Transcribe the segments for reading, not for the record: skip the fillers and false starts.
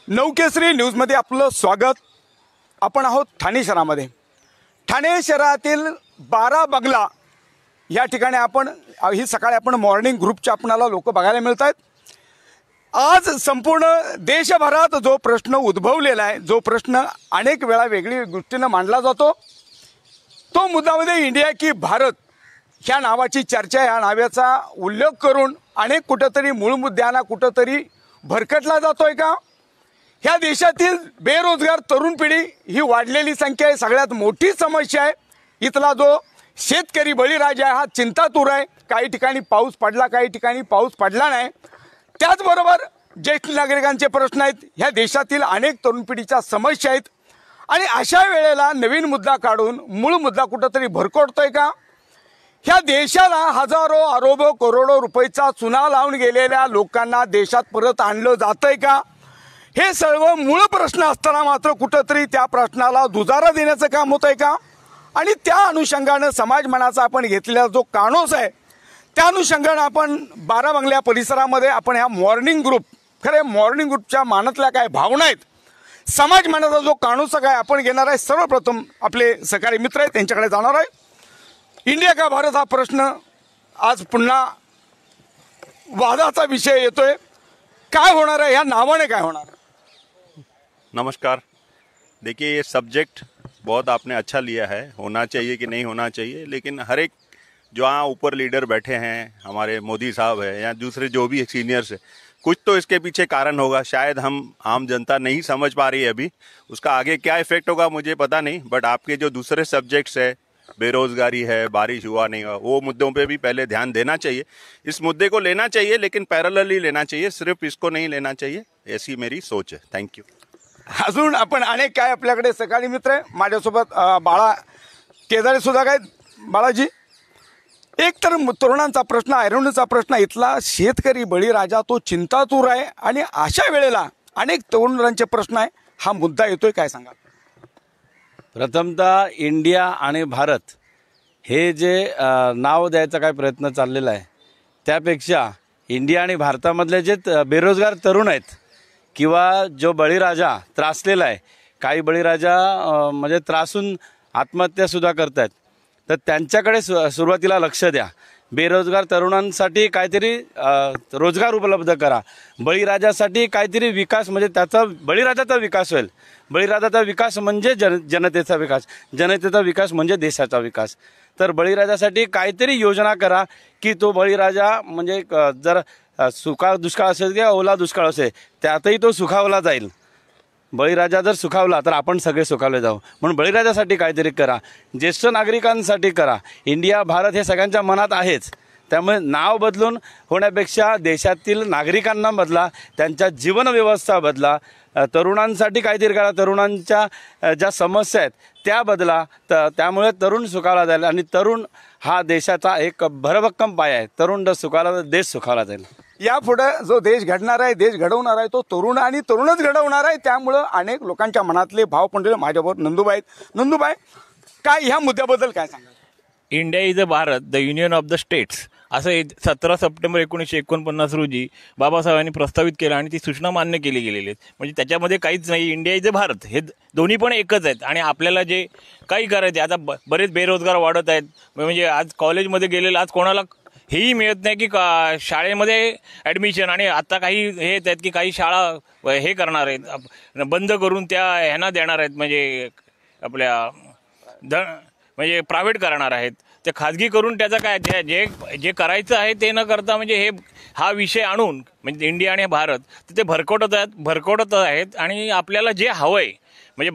नवकेसरी न्यूजमध्ये आपलं स्वागत। आपण आहोत ठाणे शहरामध्ये। ठाणे शहरातील 12 बंगला या ठिकाणी आपण ही सकाळी आपण मॉर्निंग ग्रुपच्या आपणाला लोक बघायला मिळत आहेत। आज संपूर्ण देशभरात जो प्रश्न उद्भवलेला आहे, जो प्रश्न अनेक वेळा वेगळी दृष्टीने मांडला जातो, तो मुद्दामध्ये इंडिया की भारत ह्या नावाची चर्चा, या नावाचा उल्लेख करून अनेक कुठेतरी मूळ मुद्द्यांना कुठेतरी भरकटला जातोय का? ह्या देशातील बेरोजगार तरुण पिढी ही वाढलेली संख्या आहे, सगळ्यात मोठी समस्या आहे। इथला जो शेतकरी बळीराजा आहे हा चिंतातूर आहे। काही ठिकाणी पाऊस पडला, काही ठिकाणी पाऊस पडला नाही। त्याचबरोबर ज्येष्ठ नागरिकांचे प्रश्न आहेत, ह्या देशातील अनेक तरुण पिढीच्या समस्या आहेत। आणि अशा वेळेला नवीन मुद्दा काढून मूळ मुद्दा कुठेतरी भरकटतोय का? ह्या देशाला हजारो अरबो करोडो रुपयाचा चुना लावून गेलेल्या लोकांना देशात परत आणलं जातंय का? हे सर्व मूळ प्रश्न असताना मात्र कुठेतरी त्या प्रश्नाला दुजारा देण्याचं काम होतंय का? आणि त्या अनुषंगाने समाज मनाचा आपण घेतलेला जो कानोस आहे, त्या अनुषंगाने आपण 12 बंगल्या परिसरामध्ये आपण ह्या मॉर्निंग ग्रुप, खरे मॉर्निंग ग्रुपच्या मनातल्या काय भावना आहेत, समाज मनाचा जो कानोस काय आपण घेणार आहे। सर्वप्रथम आपले सहकारी मित्र आहेत त्यांच्याकडे जाणार आहे। इंडिया का भारत हा प्रश्न आज पुन्हा वादाचा विषय येतोय। काय होणार आहे, या नावाने काय होणार आहे? नमस्कार। देखिए, ये सब्जेक्ट बहुत आपने अच्छा लिया है, होना चाहिए कि नहीं होना चाहिए, लेकिन हर एक जो यहाँ ऊपर लीडर बैठे हैं, हमारे मोदी साहब है या दूसरे जो भी सीनियर्स है, कुछ तो इसके पीछे कारण होगा। शायद हम आम जनता नहीं समझ पा रही है अभी, उसका आगे क्या इफेक्ट होगा मुझे पता नहीं। बट आपके जो दूसरे सब्जेक्ट्स है, बेरोजगारी है, बारिश हुआ नहीं हुआ, वो मुद्दों पे भी पहले ध्यान देना चाहिए। इस मुद्दे को लेना चाहिए, लेकिन पैरेलली लेना चाहिए, सिर्फ इसको नहीं लेना चाहिए, ऐसी मेरी सोच है। Thank you. अजून आपण अनेक काय आपल्याकडे सकाळी मित्र आहे, माझ्यासोबत बाळा केदारे सुद्धा काय। बाळाजी, एक तर तरुणांचा प्रश्न, ऐरणीचा प्रश्न, इथला शेतकरी बळीराजा तो चिंतातूर आहे आणि अशा वेळेला अनेक तरुणांचे प्रश्न आहे, हा मुद्दा येतोय, काय सांगा? प्रथमतः इंडिया आणि भारत हे जे नाव द्यायचा काय प्रयत्न चाललेला आहे, त्यापेक्षा इंडिया आणि भारतामधले जे बेरोजगार तरुण आहेत किंवा जो बळीराजा त्रासलेला आहे, काही बळीराजा म्हणजे त्रासून आत्महत्यासुद्धा करत आहेत, तर त्यांच्याकडे सुरुवातीला लक्ष द्या। बेरोजगार तरुणांसाठी काहीतरी रोजगार उपलब्ध करा। बळीराजासाठी काहीतरी विकास, म्हणजे त्याचा बळीराजाचा विकास होईल। बळीराजाचा विकास म्हणजे जनतेचा विकास, जनतेचा विकास म्हणजे देशाचा विकास। तर बळीराजासाठी काहीतरी योजना करा की तो बळीराजा म्हणजे जर सुका दुष्काळ असेल किंवा ओला दुष्काळ असेल त्यातही तो सुखावला जाईल। बळीराजा जर सुखावला तर आपण सगळे सुखावले जाऊ, म्हणून बळीराजासाठी काहीतरी करा, ज्येष्ठ नागरिकांसाठी करा। इंडिया भारत हे सगळ्यांच्या मनात आहेच, त्यामुळे नाव बदलून होण्यापेक्षा देशातील नागरिकांना बदला, त्यांच्या जीवनव्यवस्था बदला, तरुणांसाठी काहीतरी करा, तरुणांच्या ज्या समस्या आहेत त्या बदला। त्यामुळे तरुण सुखावला जाईल आणि तरुण हा देशाचा एक भरभक्कम पाया आहे। तरुण जर सुखावला तर देश सुखावला जाईल। यापुढे जो देश घडणार आहे, देश घडवणार आहे, तो तरुण आणि तरुणच घडवणार आहे। त्यामुळे अनेक लोकांच्या मनातले भाव पडले। माझ्याबरोबर नंदुबाई आहेत। नंदुबाई, काय ह्या मुद्द्याबद्दल काय सांगाल? India is a Bharat, the union of the states, असं 17 सप्टेंबर 1949 रोजी बाबासाहेबांनी प्रस्तावित केलं आणि ती सूचना मान्य केली गेलेली आहेत। म्हणजे त्याच्यामध्ये काहीच नाही, इंडिया इज अ भारत, हे दोन्ही पण एकच आहेत। आणि आपल्याला जे काही करायचे, आता बरेच बेरोजगार वाढत आहेत। म्हणजे आज कॉलेजमध्ये गेलेलं आज कोणाला हेही मिळत नाही की शाळेमध्ये ॲडमिशन, आणि आता काही हे येत आहेत की काही शाळा हे करणार आहेत, बंद करून त्या ह्यांना देणार आहेत, म्हणजे आपल्या म्हणजे प्रायव्हेट करणार आहेत, ते खाजगी करून त्याचा काय जे जे करायचं आहे ते न करता म्हणजे हा विषय आणून म्हणजे इंडिया आणि भारत ते भरकटत आहेत। आणि आपल्याला जे हवं आहे म्हणजे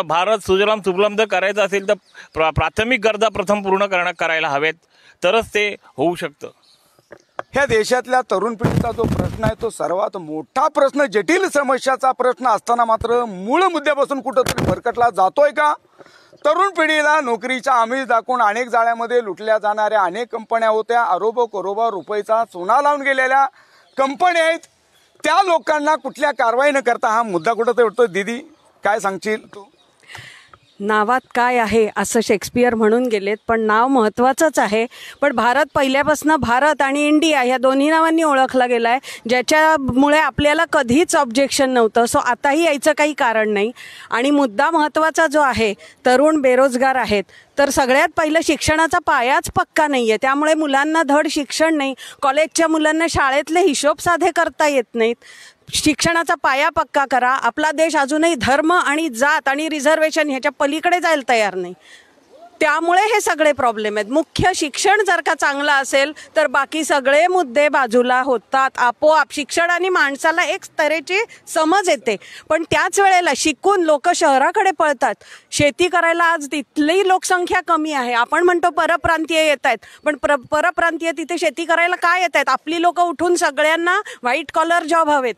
भारत सुजलाम सुफलाम जर करायचं असेल तर प्राथमिक गरजा प्रथम पूर्ण करायला हवेत, तरच ते होऊ शकतं। ह्या देशातल्या तरुण पिढीचा जो प्रश्न आहे तो सर्वात मोठा प्रश्न, जटिल समस्याचा प्रश्न असताना मात्र मूळ मुद्द्यापासून कुठंतरी भरकटला जातोय का? तरुण पिढीला नोकरीचा आमिष दाखवून अनेक जाळ्यामध्ये लुटल्या जाणाऱ्या अनेक कंपन्या होत्या, अरबो करोडो रुपयाचा चुना लावून गेलेल्या कंपन्या आहेत, त्या लोकांना कुठल्या कारवाई न करता हा मुद्दा कुठंतरी उठतो। दीदी, काय सांगशील तू? नावात काय आहे असं शेक्सपियर म्हणून गेलेत, पण नाव महत्त्वाचंच आहे. पण भारत पहिल्यापासून भारत आणि इंडिया ह्या दोन्ही नावांनी ओळखला गेला आहे, ज्याच्यामुळे आपल्याला कधीच ऑब्जेक्शन नव्हतं. सो आताही यायचं काही कारण नाही. आणि मुद्दा महत्त्वाचा जो आहे, तरुण बेरोजगार आहेत, तर सगळ्यात पहिलं शिक्षणाचा पायाच पक्का नाही आहे. त्यामुळे मुलांना धड शिक्षण नाही, कॉलेजच्या मुलांना शाळेतले हिशोब साधे करता येत नाहीत. शिक्षणाचा पाया पक्का करा. आपला देश अजूनही धर्म आणि जात आणि रिझर्वेशन ह्याच्या पलीकडे जायला तयार नाही. त्यामुळे हे सगळे प्रॉब्लेम आहेत. मुख्य शिक्षण जर का चांगलं असेल तर बाकी सगळे मुद्दे बाजूला होतात. आपोआप शिक्षणाने माणसाला एक तऱ्हेची समज येते. पण त्याच वेळेला शिकून लोक शहराकडे पळतात. शेती करायला आज तिथली लोकसंख्या कमी आहे. आपण म्हणतो परप्रांतीय येत आहेत, पण परप्रांतीय तिथे शेती करायला काय येत आहेत? आपली लोक उठून सगळ्यांना व्हाईट कॉलर जॉब हवेत.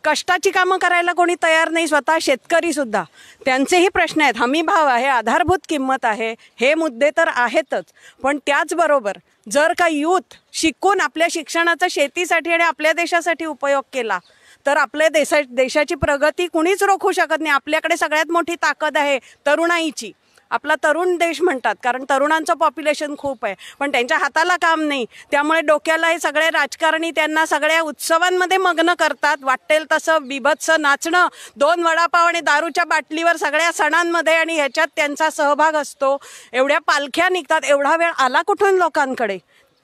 कष्टाची कामं करायला कोणी तयार नाही, स्वतः शेतकरी सुद्धा. त्यांचेही प्रश्न आहेत. हमी भाव आहे, आधारभूत किंमत आहे, हे मुद्दे तर आहेतच. पण त्याचबरोबर जर का यूथ शिकून आपल्या शिक्षणाचा शेतीसाठी आणि आपल्या देशासाठी उपयोग केला तर आपल्या देशाची प्रगती कुणीच रोखू शकत नाही. आपल्याकडे सगळ्यात मोठी ताकद आहे तरुणाईची. आपला तरुण देश म्हणतात, कारण तरुणांचं पॉप्युलेशन खूप आहे, पण त्यांच्या हाताला काम नाही. त्यामुळे डोक्याला हे सगळे राजकारणी त्यांना सगळ्या उत्सवांमध्ये मग्न करतात. वाटेल तसं बिभत्स नाचणं, 2 वडापाव आणि दारूच्या बाटलीवर सगळ्या सणांमध्ये, आणि ह्याच्यात त्यांचा सहभाग असतो. एवढ्या पालख्या निघतात. एवढा वेळ आला कुठून लोकांकडे?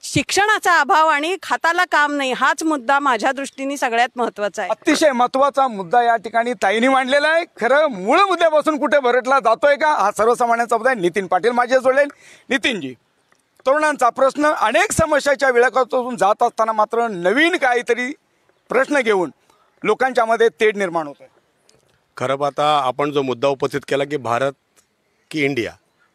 शिक्षणाचा अभाव आणि हाताला काम नाही, हाच मुद्दा माझ्या दृष्टीने सगळ्यात महत्त्वाचा आहे. अतिशय महत्वाचा मुद्दा या ठिकाणी ताईंनी मांडलेला आहे. खरं मूळ मुद्द्यापासून कुठे भरटला जातोय का, हा सर्वसामान्यांचा मुद्दा आहे. नितीन पाटील माझे जोडेल. नितीनजी, तरुणांचा प्रश्न अनेक समस्याच्या विळखातून जात असताना मात्र नवीन काहीतरी प्रश्न घेऊन लोकांच्या मध्ये तेढ निर्माण होतोय. खरं पाहता आपण जो मुद्दा उपस्थित केला की भारत की इंडिया,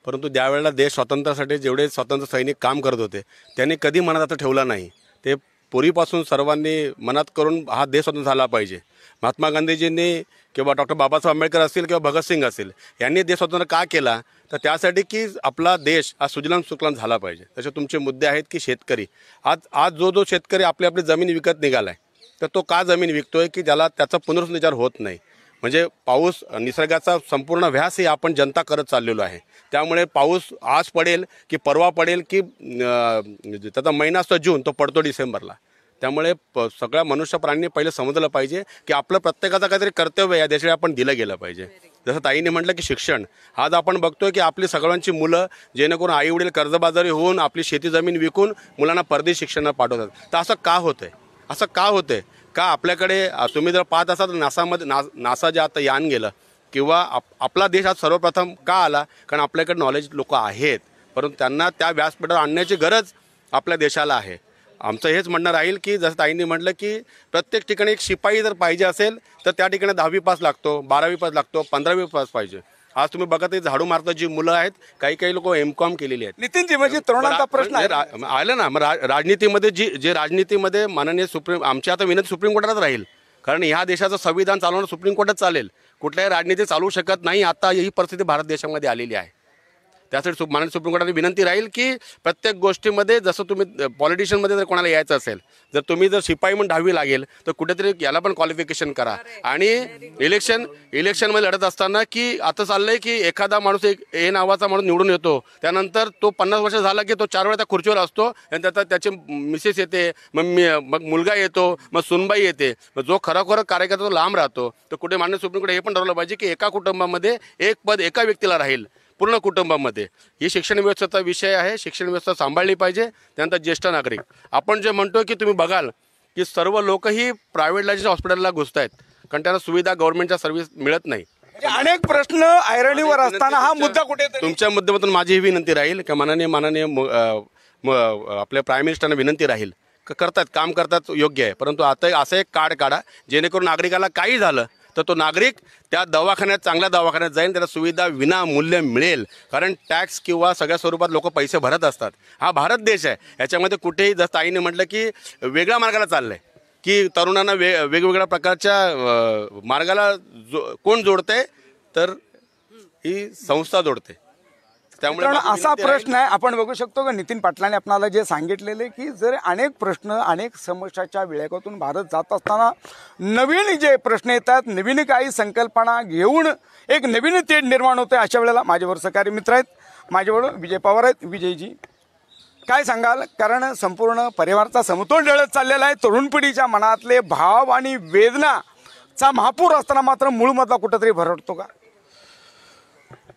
परंतु त्यावेळेला देश स्वातंत्र्यासाठी जेवढे स्वातंत्र्य सैनिक काम करत होते त्यांनी कधी मनात आता ठेवला नाही. ते पूर्वीपासून सर्वांनी मनात करून हा देश स्वतंत्र झाला पाहिजे. महात्मा गांधीजींनी किंवा डॉक्टर बाबासाहेब आंबेडकर असतील किंवा भगतसिंग असेल, यांनी देश स्वतंत्र का केला? तर त्यासाठी की आपला देश हा सुजलाम सुफलाम झाला पाहिजे. तसे तुमचे मुद्दे आहेत की शेतकरी, आज जो शेतकरी आपली जमीन विकत निघाला आहे, तर तो का जमीन विकतोय की ज्याला त्याचा पुनर्विचार होत नाही. म्हणजे पाऊस निसर्गाचा संपूर्ण व्यास हे आपण जनता करत चाललेलो आहे. त्यामुळे पाऊस आज पडेल की परवा पडेल की त्याचा महिना असतो जून, तो पडतो डिसेंबरला. त्यामुळे सगळ्या मनुष्य प्राण्यांनी पहिले समजलं पाहिजे की आपलं प्रत्येकाचं काहीतरी कर्तव्य या देशाला आपण दिलं गेलं पाहिजे. जसं ताईंनी म्हटलं की शिक्षण, आज आपण बघतोय की आपली सगळ्यांची मुलं जेणेकरून आई वडील कर्जबाजारी होऊन आपली शेती जमीन विकून मुलांना परदेश शिक्षणाला पाठवतात. तर असं का होतंय? असं का होतंय? का आपल्याकडे तुम्ही जर पाहत असाल तर नासा जे आता यान गेलं किंवा आपला देश आज सर्वप्रथम का आला? कारण आपल्याकडे नॉलेज लोक आहेत, परंतु त्यांना त्या व्यासपीठावर आणण्याची गरज आपल्या देशाला आहे. आमचं हेच म्हणणं राहील की जसं ताईंनी म्हटलं की प्रत्येक ठिकाणी एक शिपाई जर पाहिजे असेल तर त्या ठिकाणी 10वी पास लागतो, 12वी पास लागतो, 15वी पास पाहिजे. आज तुम्ही बघा ते झाडू मारतात जी मुलं आहेत, काही लोक M.Com केलेली आहेत. नितीनजी, म्हणजे तरुणांचा प्रश्न आलं ना. मग राजनीतीमध्ये जे राजनीतीमध्ये माननीय आमची आता विनंती सुप्रीम कोर्टात राहील, कारण ह्या देशाचं संविधान चालवणं सुप्रीम कोर्टात चालेल. कुठल्याही राजनीती चालवू शकत नाही. आता ही परिस्थिती भारत देशामध्ये आलेली आहे. त्यासाठी माननीय सुप्रीम कोर्टाने विनंती राहील की प्रत्येक गोष्टीमध्ये जसं तुम्ही पॉलिटिशियनमध्ये जर कोणाला यायचं असेल, जर तुम्ही जर शिपाई म्हणून 10वी लागेल तर कुठेतरी याला पण क्वालिफिकेशन करा. आणि इलेक्शनमध्ये लढत असताना की आता चाललंय की एखादा माणूस ए नावाचा माणूस निवडून येतो, त्यानंतर तो 50 वर्ष झाला की तो 4 वेळा त्या खुर्चीवर असतो आणि त्याची मिसेस येते, मग मुलगा येतो, मग सुनबाई येते. मग जो खरोखर कार्यकर्ता तो लांब राहतो. तर कुठे माननीय सुप्रीम कोर्ट हे पण ठरवलं पाहिजे की एका कुटुंबामध्ये एक पद एका व्यक्तीला राहील पूर्ण कुटुंबामध्ये. ही शिक्षण व्यवस्थेचा विषय आहे. शिक्षण व्यवस्था सांभाळली पाहिजे. त्यानंतर ज्येष्ठ नागरिक, आपण जे म्हणतो की तुम्ही बघाल की सर्व लोकही प्रायव्हेट हॉस्पिटलला घुसत आहेत, कारण त्यांना सुविधा गव्हर्नमेंटच्या सर्व्हिस मिळत नाही. अनेक प्रश्न ऐरणीवर असताना हा मुद्दा कुठे तुमच्या मुद्द्यामधून माझी ही विनंती राहील की माननीय आपल्या प्राईम मिनिस्टरना विनंती राहील, काम करतात योग्य आहे, परंतु आता असं एक कार्ड काढा जेणेकरून नागरिकाला काही झालं तर तो नागरिक त्या दवाखान्यात, चांगल्या दवाखान्यात जाईल, त्याला सुविधा विनामूल्य मिळेल. कारण टॅक्स किंवा सगळ्या स्वरूपात लोक पैसे भरत असतात. हा भारत देश आहे. याच्यामध्ये कुठेही जसं ताईने म्हटलं की वेगळ्या मार्गाला चाललंय की तरुणांना वेगवेगळ्या प्रकारच्या मार्गाला कोण जोडते? तर ही संस्था जोडते. त्यामुळे मित्रांनो, माझी असा विनंती आहे- प्रश्न आहे, आपण बघू शकतो की नितीन पाटलांनी आपल्याला जे सांगितलेले की जर अनेक प्रश्न अनेक समस्याच्या विळख्यातून भारत जात असताना नवीन जे प्रश्न येतात, नवीन काही संकल्पना घेऊन एक नवीन तेढ निर्माण होते. अशा वेळेला माझ्यावर सहकारी मित्र आहेत, माझ्यावर विजय पवार आहेत. विजयजी, काय सांगाल? कारण संपूर्ण परिवाराचा समतोल ढळत चाललेला आहे. तरुण पिढीच्या मनातले भाव आणि वेदनाचा महापूर असताना मात्र मूळमधला कुठंतरी भरडतो का?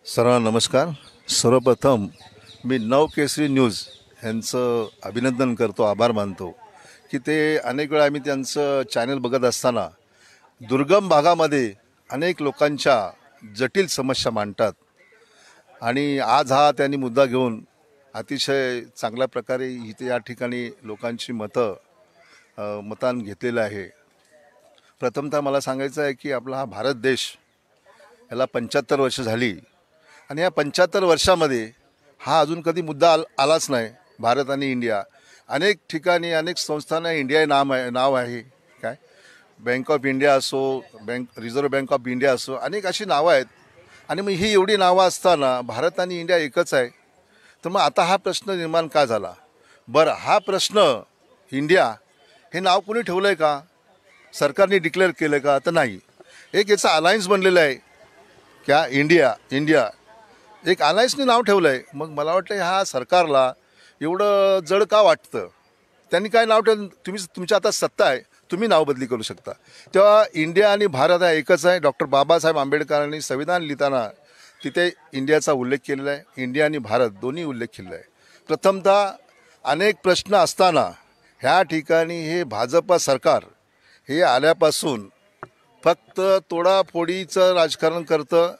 सर्वांना नमस्कार. सर्वप्रथम मी नवकेसरी न्यूज यांचं अभिनंदन करतो, आभार मानतो की ते अनेक वेळा आम्ही त्यांचं चॅनल बघत असताना दुर्गम भागामध्ये अनेक लोकांच्या जटिल समस्या मांडतात आणि आज हा त्यांनी मुद्दा घेऊन अतिशय चांगल्या प्रकारे इथे या ठिकाणी लोकांची मतान घेतलेलं आहे. प्रथमतः मला सांगायचं आहे की आपला हा भारत देश याला 75 वर्ष झाली आणि या 75 वर्षामध्ये हा अजून कधी मुद्दा आलाच नाही. भारत आणि इंडिया अनेक ठिकाणी अनेक संस्थांना इंडिया नाव आहे. काय बँक ऑफ इंडिया असो, रिझर्व्ह बँक ऑफ इंडिया असो, अनेक अशी नावं आहेत आणि मग ही एवढी नावं असताना भारत आणि इंडिया एकच आहे. तर मग आता हा प्रश्न निर्माण का झाला? बरं, हा प्रश्न इंडिया हे नाव कोणी ठेवलं आहे का? सरकारने डिक्लेअर केलं का? तर नाही. एक याचा अलायन्स बनलेलं आहे क्या इंडिया एक अलायन्सने नाव ठेवलं आहे. मग मला वाटतं ह्या सरकारला एवढं जड का वाटतं? त्यांनी काय नाव ठेवलं? तुमची आता सत्ता आहे, तुम्ही नाव बदली करू शकता. तेव्हा इंडिया आणि भारत हा एकच आहे. डॉक्टर बाबासाहेब आंबेडकरांनी संविधान लिहिताना तिथे इंडियाचा उल्लेख केलेला आहे. इंडिया आणि भारत दोन्ही उल्लेख केलेला आहे. प्रथमतः अनेक प्रश्न असताना ह्या ठिकाणी हे भाजपा सरकार हे आल्यापासून फक्त तोडाफोडीचं राजकारण करतं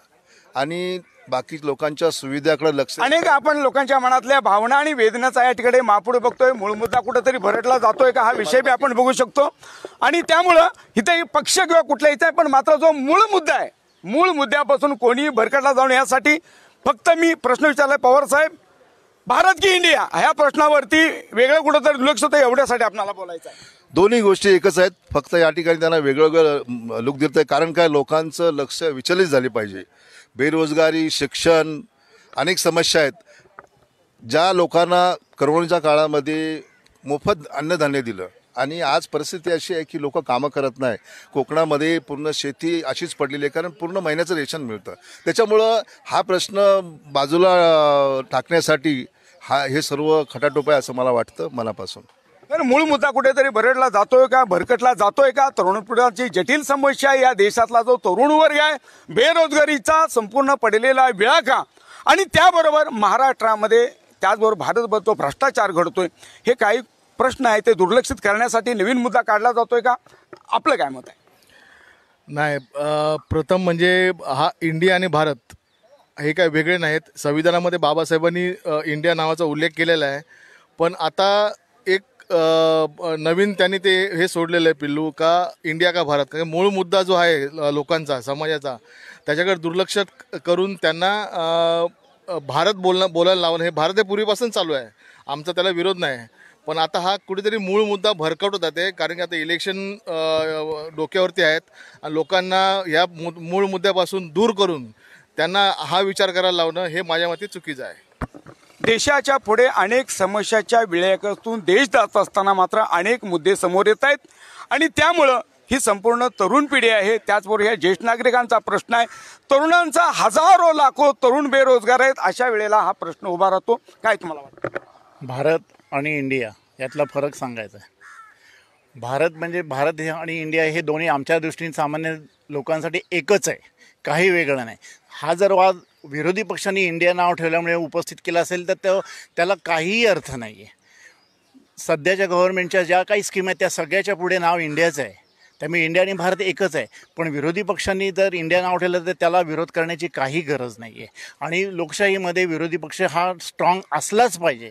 आणि बाकी लोकांच्या सुविधाकडे लक्ष. अनेक आपण लोकांच्या मनातल्या भावना आणि वेदनाचा या ठिकाणी महापुढे बघतोय. मूळ मुद्दा कुठेतरी भरटला जातोय का, हा विषय बी आपण बघू शकतो. आणि त्यामुळं इथे पक्ष किंवा कुठला इथे आहे, पण मात्र जो मूळ मुद्दा आहे, मूळ मुद्द्यापासून कोणी भरकटला जाऊन यासाठी फक्त मी प्रश्न विचारलाय पवार साहेब, भारत की इंडिया ह्या प्रश्नावरती वेगळं कुठंतरी दुर्लक्ष होतं, एवढ्यासाठी आपल्याला बोलायचं आहे. दोन्ही गोष्टी एकच आहेत, फक्त या ठिकाणी त्यांना वेगळं लुक देत आहे. कारण काय, लोकांचं लक्ष विचलित झाले पाहिजे. बेरोजगारी, शिक्षण, अनेक समस्या आहेत. ज्या लोकांना कोरोनाच्या काळामध्ये मोफत अन्नधान्य दिलं आणि आज परिस्थिती अशी आहे की लोक कामं करत नाही. कोकणामध्ये पूर्ण शेती अशीच पडलेली आहे कारण पूर्ण महिन्याचं रेशन मिळतं. त्याच्यामुळं हा प्रश्न बाजूला टाकण्यासाठी हे सर्व खटाटोप आहे असं मला वाटतं मनापासून. तर मूळ मुद्दा कुठेतरी भरडला जातोय का, भरकटला जातोय का? तरुण पिढीची जटिल समस्या या देशातला जो तरुण वर्ग आहे, बेरोजगारीचा संपूर्ण पडलेला विळखा आणि त्याबरोबर महाराष्ट्रामध्ये त्याचबरोबर भारतभर जो भ्रष्टाचार घडतोय, हे काही प्रश्न आहे ते दुर्लक्षित करण्यासाठी नवीन मुद्दा काढला जातोय का? आपलं काय मत आहे? नाही, प्रथम म्हणजे हा इंडिया आणि भारत हे काय वेगळे नाहीत. संविधानामध्ये बाबासाहेबांनी इंडिया नावाचा उल्लेख केलेला आहे. पण आता एक नवीन त्यांनी ते हे सोडलेलं आहे पिल्लू का इंडिया का भारत. कारण मूळ मुद्दा जो आहे लोकांचा, समाजाचा, त्याच्याकडे दुर्लक्ष करून त्यांना भारत बोलायला लावणं, हे भारत हे पूर्वीपासून चालू आहे, आमचा त्याला विरोध नाही. पण आता हा कुठेतरी मूळ मुद्दा भरकटत जाते कारण की आता इलेक्शन डोक्यावरती आहेत आणि लोकांना या मूळ मुद्द्यापासून दूर करून त्यांना हा विचार करायला लावणं हे माझ्या मते चुकीचं आहे. देशाच्या पुढे अनेक समस्याच्या विळख्यातून देश जात असताना मात्र अनेक मुद्दे समोर येत आहेत आणि त्यामुळं ही संपूर्ण तरुण पिढी आहे. त्याचबरोबर ह्या ज्येष्ठ नागरिकांचा प्रश्न आहे. तरुणांचा हजारो लाखो तरुण बेरोजगार आहेत. अशा वेळेला हा प्रश्न उभा राहतो. काय तुम्हाला वाटतं? भारत आणि इंडिया यातला फरक सांगायचा आहे. भारत म्हणजे भारत हे आणि इंडिया हे दोन्ही आमच्या दृष्टीने सामान्य लोकांसाठी एकच आहे, काही वेगळं नाही. हा जर वाद विरोधी पक्षांनी इंडिया नाव ठेवल्यामुळे उपस्थित केला असेल तर त्याला काहीही अर्थ नाही आहे. सध्याच्या गव्हर्नमेंटच्या ज्या काही स्कीम आहेत त्या सगळ्याच्या पुढे नाव इंडियाचं आहे. त्यामुळे इंडिया आणि भारत एकच आहे. पण विरोधी पक्षांनी जर इंडिया नाव ठेवलं तर त्याला विरोध करण्याची काही गरज नाही आहे. आणि लोकशाहीमध्ये विरोधी पक्ष हा स्ट्रॉंग असलाच पाहिजे,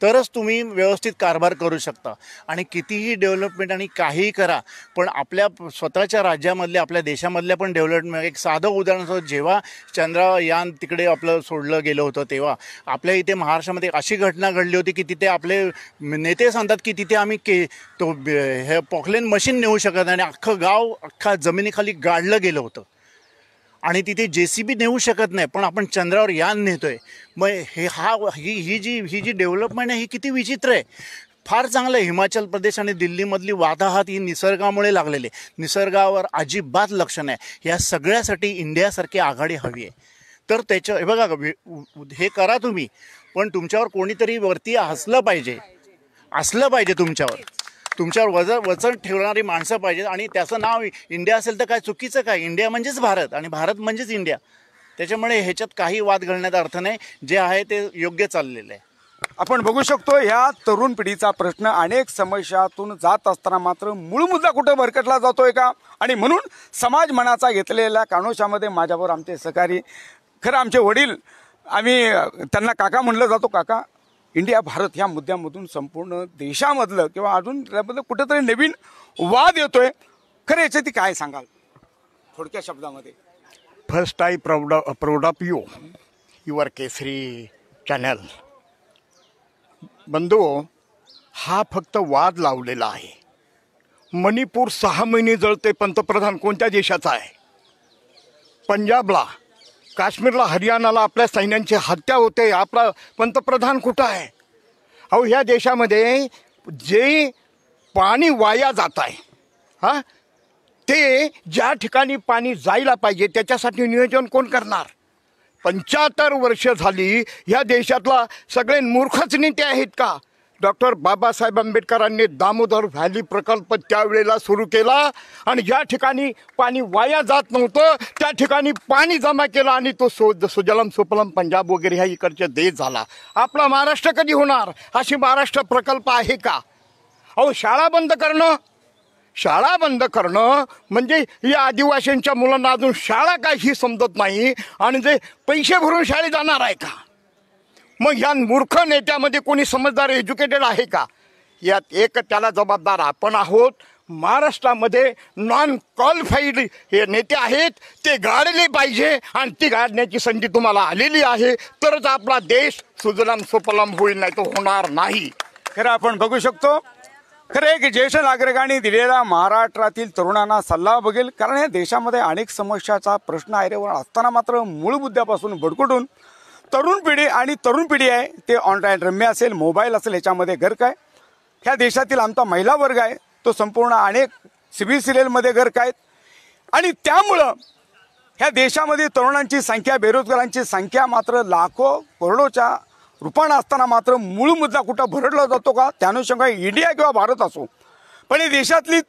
तरच तुम्ही व्यवस्थित कारभार करू शकता. आणि कितीही डेव्हलपमेंट आणि काहीही करा, पण आपल्या स्वतःच्या राज्यामधल्या, आपल्या देशामधल्या पण डेव्हलपमेंट, एक साधं उदाहरण असं, जेव्हा चंद्रयान तिकडे आपलं सोडलं गेलं होतं तेव्हा आपल्या इथे महाराष्ट्रामध्ये अशी घटना घडली होती की तिथे आपले नेते सांगतात की तिथे आम्ही हे पॉकलेन मशीन नेऊ शकत नाही आणि अख्खं गाव अख्खा जमिनीखाली गाडलं गेलं होतं. आणि तिथे JCB नेऊ शकत नाही, पण आपण चंद्रावर यान नेतोय. मग ही जी डेव्हलपमेंट आहे ही किती विचित्र आहे. फार चांगलं आहे. हिमाचल प्रदेश आणि दिल्लीमधली वाताहत ही निसर्गामुळे लागलेली आहे. निसर्गावर अजिबात लक्ष नाही. या सगळ्यासाठी इंडियासारखी आघाडी हवी आहे. तर त्याच्या हे बघा, हे करा तुम्ही, पण तुमच्यावर कोणीतरी वरती असलं पाहिजे तुमच्यावर वचन ठेवणारी माणसं पाहिजेत. आणि त्याचं नाव इंडिया असेल तर काय चुकीचं काय. इंडिया म्हणजेच भारत आणि भारत म्हणजेच इंडिया. त्याच्यामुळे ह्याच्यात काही वाद घालण्याचा अर्थ नाही. जे आहे ते योग्य चाललेलं आहे. आपण बघू शकतो ह्या तरुण पिढीचा प्रश्न अनेक समस्यातून जात असताना मात्र मूळ मुद्दा कुठे भरकटला जातोय का. आणि म्हणून समाज मनाचा घेतलेल्या कानोशामध्ये माझ्याबरोबर आमचे सहकारी, खरं आमचे वडील, आम्ही त्यांना काका म्हणलं जातो. काका, इंडिया भारत ह्या मुद्द्यामधून संपूर्ण देशामधलं किंवा अजून त्याबद्दल कुठेतरी नवीन वाद येतोय. खरं याच्यात काय सांगाल थोडक्या शब्दामध्ये? First I proud of you, your Kesari channel. बंधू, हा फक्त वाद लावलेला आहे. मणिपूर 6 महिने जळते. पंतप्रधान कोणत्या देशाचा आहे? पंजाबला, काश्मीरला, हरियाणाला आपल्या सैन्यांची हत्या होते. आपला पंतप्रधान कुठं आहे? अहो, ह्या देशामध्ये जे पाणी वाया जात आहे ते ज्या ठिकाणी पाणी जायला पाहिजे त्याच्यासाठी नियोजन कोण करणार? 75 वर्ष झाली ह्या देशातला सगळे मूर्खच नेते आहेत का? डॉक्टर बाबासाहेब आंबेडकरांनी दामोदर व्हॅली प्रकल्प त्यावेळेला सुरू केला आणि ज्या ठिकाणी पाणी वाया जात नव्हतं त्या ठिकाणी पाणी जमा केलं आणि तो सुजलम सुफलम पंजाब वगैरे ह्या इकडचे देश झाला. आपला महाराष्ट्र कधी होणार? अशी महाराष्ट्र प्रकल्प आहे का? अहो, शाळा बंद करणं म्हणजे या आदिवासींच्या मुलांना अजून शाळा काय ही समजत नाही आणि जे पैसे भरून शाळेत जाणार आहे का? मग या मूर्ख नेत्यामध्ये कोणी समजदार एज्युकेटेड आहे का? यात एक त्याला जबाबदार आपण आहोत. महाराष्ट्रामध्ये नॉन क्वालिफाईड हे नेते आहेत, ते गाडले पाहिजे आणि ती गाडण्याची संधी तुम्हाला आलेली आहे. तरच आपला देश सुजलाम सुफलाम होईल, नाही तो होणार नाही. खरं आपण बघू शकतो. खरं एक ज्येष्ठ नागरिकांनी दिलेला महाराष्ट्रातील तरुणांना सल्ला बघेल. कारण या देशामध्ये अनेक समस्याचा प्रश्न आहे असताना मात्र मूळ मुद्द्यापासून भडकटून तरुण पिढी आहे ते ऑनलाईन रम्य असेल, मोबाईल असेल, ह्याच्यामध्ये गर्क आहे. ह्या देशातील आमचा महिला वर्ग आहे तो संपूर्ण अनेक सिव्हिल सिरियलमध्ये गर्क आहेत. आणि त्यामुळं ह्या देशामध्ये तरुणांची संख्या, बेरोजगारांची संख्या मात्र लाखो करोडोच्या रूपानं असताना मात्र मूळ मुद्दा कुठं भरडला जातो का? त्यानुसार इंडिया किंवा भारत असो, पण या देशातली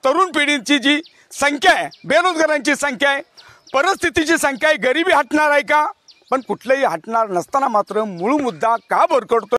तरुण पिढीची जी संख्या आहे, बेरोजगारांची संख्या आहे, परिस्थितीची संख्या आहे, गरिबी हटणार आहे का? पण कुठलंही हटणार नसताना मात्र मूळ मुद्दा का भरकटतो?